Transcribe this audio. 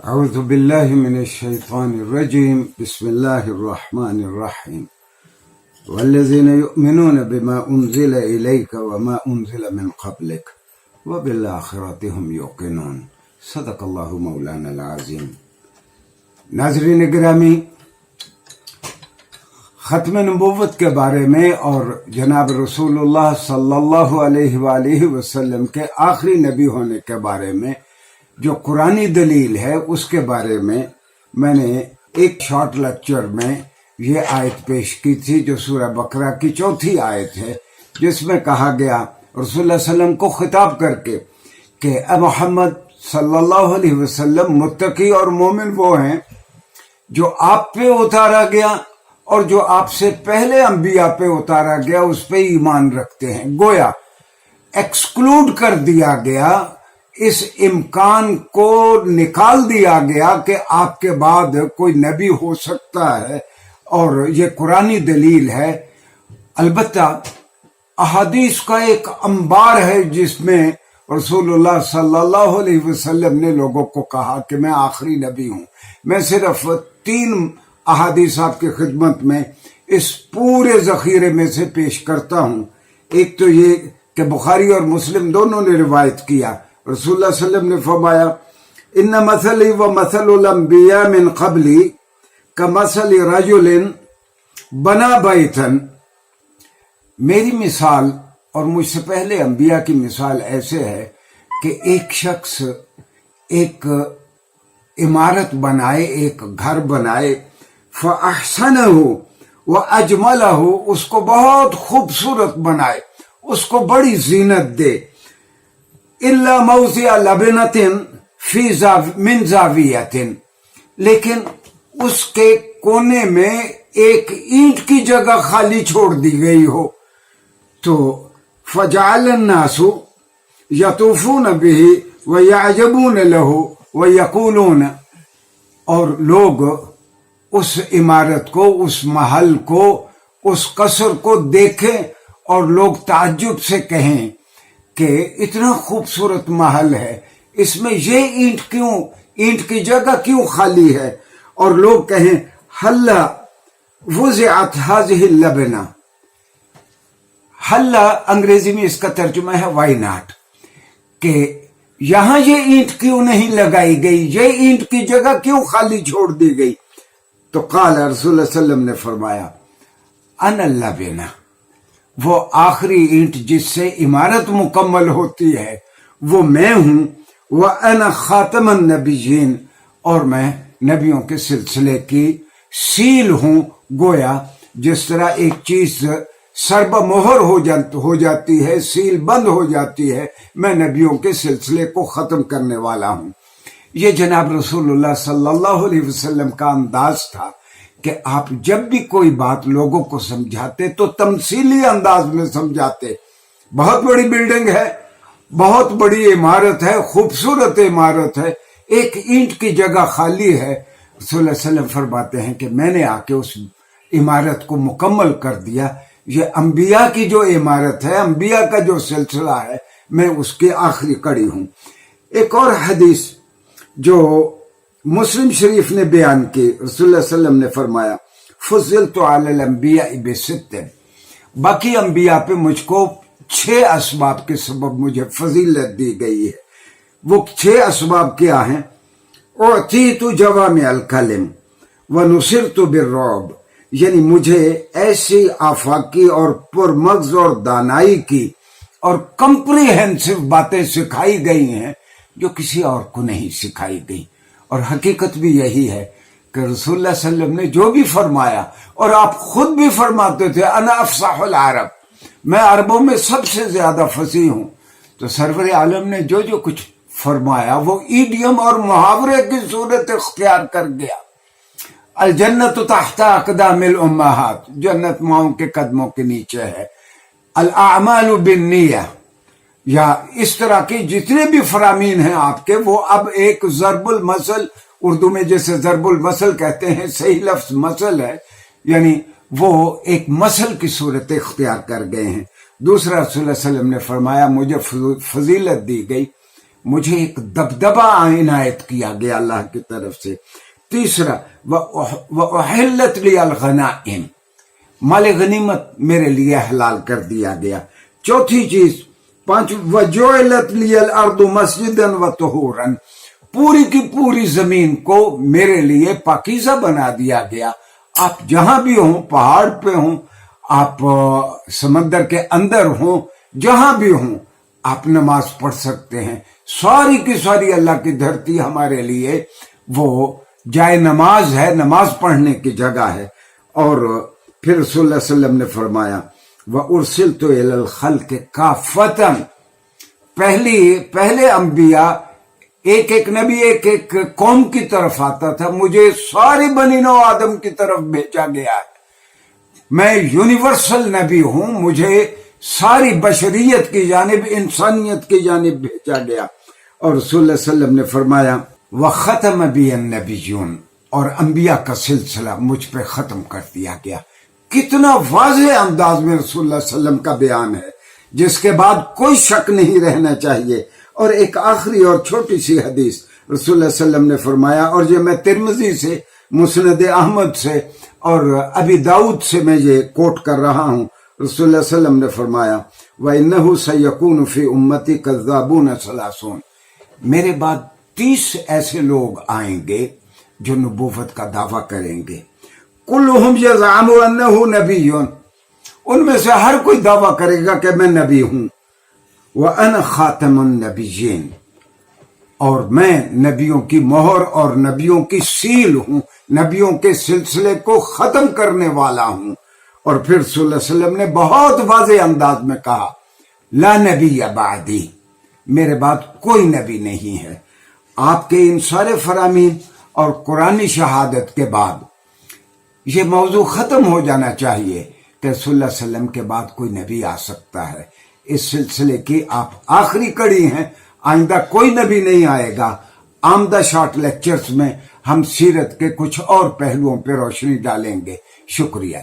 أعوذ بالله من الشيطان الرجيم بسم الله الرحمن الرحيم والذين يؤمنون بما أنزل إليك وما أنزل من قبلك وبالآخرة هم يوقنون صدق الله مولانا العظيم. ناظرین گرامی، ختم نبوت کے بارے میں اور جناب رسول اللہ صلی اللہ علیہ وآلہ وسلم کے آخری نبی ہونے کے بارے میں جو قرآنی دلیل ہے اس کے بارے میں نے ایک شارٹ لیکچر میں یہ آیت پیش کی تھی جو سورہ بقرہ کی 4تھی آیت ہے، جس میں کہا گیا رسول اللہ علیہ وسلم کو خطاب کر کے کہ اے محمد صلی اللہ علیہ وسلم، متقی اور مومن وہ ہیں جو آپ پہ اتارا گیا اور جو آپ سے پہلے انبیاء پہ اتارا گیا اس پہ ایمان رکھتے ہیں. گویا ایکسکلوڈ کر دیا گیا، اس امکان کو نکال دیا گیا کہ آپ کے بعد کوئی نبی ہو سکتا ہے، اور یہ قرآنی دلیل ہے. البتہ احادیث کا ایک انبار ہے جس میں رسول اللہ صلی اللہ علیہ وسلم نے لوگوں کو کہا کہ میں آخری نبی ہوں. میں صرف 3 احادیث آپ کی خدمت میں اس پورے ذخیرے میں سے پیش کرتا ہوں. ایک تو یہ کہ بخاری اور مسلم دونوں نے روایت کیا، رسول اللہ صلی اللہ علیہ وسلم نے فرمایا ان مثلی و مثل الانبیاء من قبلی کمثل رجل بنا بیتا. میری مثال اور مجھ سے پہلے انبیاء کی مثال ایسے ہے کہ ایک شخص ایک عمارت بنائے، ایک گھر بنائے، فاحسنہ واجملہ، اس کو بہت خوبصورت بنائے، اس کو بڑی زینت دے. الا موضع لبنۃ فی من زاویۃ، لیکن اس کے کونے میں ایک اینٹ کی جگہ خالی چھوڑ دی گئی ہو. تو فجعل الناس یطوفون بہ ویعجبون لہ ویقولون، اور لوگ اس عمارت کو، اس محل کو، اس قصر کو دیکھیں اور لوگ تعجب سے کہیں کہ اتنا خوبصورت محل ہے، اس میں یہ اینٹ کی جگہ کیوں خالی ہے؟ اور لوگ کہیں حلا وضعت هذه اللبنہ. حلا انگریزی میں اس کا ترجمہ ہے وائی ناٹ، کہ یہاں یہ اینٹ کیوں نہیں لگائی گئی، یہ اینٹ کی جگہ کیوں خالی چھوڑ دی گئی؟ تو قال رسول اللہ صلی اللہ علیہ وسلم نے فرمایا انا اللبنہ، وہ آخری اینٹ جس سے عمارت مکمل ہوتی ہے وہ میں ہوں. وَأَنَا خَاتَمَ النَّبِيِّينَ، اور میں نبیوں کے سلسلے کی سیل ہوں. گویا جس طرح ایک چیز سرب مہر ہو جاتی ہے، سیل بند ہو جاتی ہے، میں نبیوں کے سلسلے کو ختم کرنے والا ہوں. یہ جناب رسول اللہ صلی اللہ علیہ وسلم کا انداز تھا کہ آپ جب بھی کوئی بات لوگوں کو سمجھاتے تو تمثیلی انداز میں سمجھاتے. بہت بڑی بلڈنگ ہے، بہت بڑی عمارت ہے، خوبصورت عمارت ہے، ایک اینٹ کی جگہ خالی ہے. رسول اللہ صلی اللہ علیہ وسلم فرماتے ہیں کہ میں نے آ کے اس عمارت کو مکمل کر دیا. یہ انبیاء کی جو عمارت ہے، انبیاء کا جو سلسلہ ہے، میں اس کی آخری کڑی ہوں. ایک اور حدیث جو مسلم شریف نے بیان کی، رسول اللہ صلی اللہ علیہ وسلم نے فرمایا فضلت علی الانبیاء بست، باقی انبیاء پہ مجھ کو 6 اسباب کے سبب مجھے فضیلت دی گئی ہے. وہ 6 اسباب کیا ہیں؟ اعطیت جوامع الکلم ونصرت بالرعب، یعنی مجھے ایسی آفاقی اور پرمغز اور دانائی کی اور کمپریہنسو باتیں سکھائی گئی ہیں جو کسی اور کو نہیں سکھائی گئی. اور حقیقت بھی یہی ہے کہ رسول اللہ صلی اللہ علیہ وسلم نے جو بھی فرمایا، اور آپ خود بھی فرماتے تھے انا افصح العرب، میں عربوں میں سب سے زیادہ فصیح ہوں. تو سرور عالم نے جو کچھ فرمایا وہ ایڈیم اور محاورے کی صورت اختیار کر گیا. الجنت تحت اقدام الامہات، جنت ماؤں کے قدموں کے نیچے ہے. الاعمال بالنیہ، یا اس طرح کی جتنے بھی فرامین ہیں آپ کے، وہ اب ایک ضرب المثل، اردو میں جیسے ضرب المثل کہتے ہیں، صحیح لفظ مثل ہے، یعنی وہ ایک مثل کی صورت اختیار کر گئے ہیں. دوسرا رسول اللہ صلی اللہ علیہ وسلم نے فرمایا مجھے فضیلت دی گئی مجھے ایک دبدبہ عنایت کیا گیا اللہ کی طرف سے. تیسرا وَأُحِلَّتْ لِيَ الْغَنَائِمُ، مال غنیمت میرے لیے حلال کر دیا گیا. چوتھی چیز وَجُعِلَتْ لِيَ الْأَرْضُ مَسْجِدًا وَطُهُورًا، پوری کی پوری زمین کو میرے لیے پاکیزہ بنا دیا گیا. آپ جہاں بھی ہوں، پہاڑ پہ ہوں، آپ سمندر کے اندر ہوں، جہاں بھی ہوں آپ نماز پڑھ سکتے ہیں. ساری کی ساری اللہ کی دھرتی ہمارے لیے وہ جائے نماز ہے، نماز پڑھنے کی جگہ ہے. اور پھر رسول اللہ صلی اللہ علیہ وسلم نے فرمایا وَأُرْسِلْتُ إِلَى الْخَلْقِ كَافَّةً، پہلے انبیاء ایک ایک نبی ایک ایک قوم کی طرف آتا تھا، مجھے ساری بنی نوع آدم کی طرف بھیجا گیا ہے. میں یونیورسل نبی ہوں، مجھے ساری بشریت کی جانب، انسانیت کی جانب بھیجا گیا. اور رسول اللہ صلی اللہ علیہ وسلم نے فرمایا وَخَتَمَ بِيَ النَّبِيُّونَ، اور انبیاء کا سلسلہ مجھ پہ ختم کر دیا گیا. کتنا واضح انداز میں رسول اللہ صلی اللہ علیہ وسلم کا بیان ہے، جس کے بعد کوئی شک نہیں رہنا چاہیے. اور ایک آخری اور چھوٹی سی حدیث رسول اللہ صلی اللہ علیہ وسلم نے فرمایا، اور یہ میں ترمذی سے، مسند احمد سے اور ابی داؤد سے میں یہ کوٹ کر رہا ہوں. رسول اللہ صلی اللہ علیہ وسلم نے فرمایا وَإِنَّهُ سَيَكُونُ فِي أُمَّتِي كَذَّابُونَ ثَلَاثُونَ، میرے بعد 30 ایسے لوگ آئیں گے جو نبوت کا دعویٰ کریں گے. كُلُّهُمْ يَزْعَمُ أَنَّهُ نَبِيٌّ، ان میں سے ہر کوئی دعویٰ کرے گا کہ میں نبی ہوں. وَأَنَا خَاتَمُ النَّبِيِّينَ، اور میں نبیوں کی مہر اور نبیوں کی سیل ہوں، نبیوں کے سلسلے کو ختم کرنے والا ہوں. اور پھر صلی اللہ علیہ وسلم نے بہت واضح انداز میں کہا لا نبی بعدی، میرے بعد کوئی نبی نہیں ہے. آپ کے ان سارے فرامین اور قرآنی شہادت کے بعد یہ موضوع ختم ہو جانا چاہیے کہ صلی اللہ علیہ وسلم کے بعد کوئی نبی آ سکتا ہے. اس سلسلے کی آپ آخری کڑی ہیں، آئندہ کوئی نبی نہیں آئے گا. آمدہ شارٹ لیکچرز میں ہم سیرت کے کچھ اور پہلوؤں پہ روشنی ڈالیں گے. شکریہ.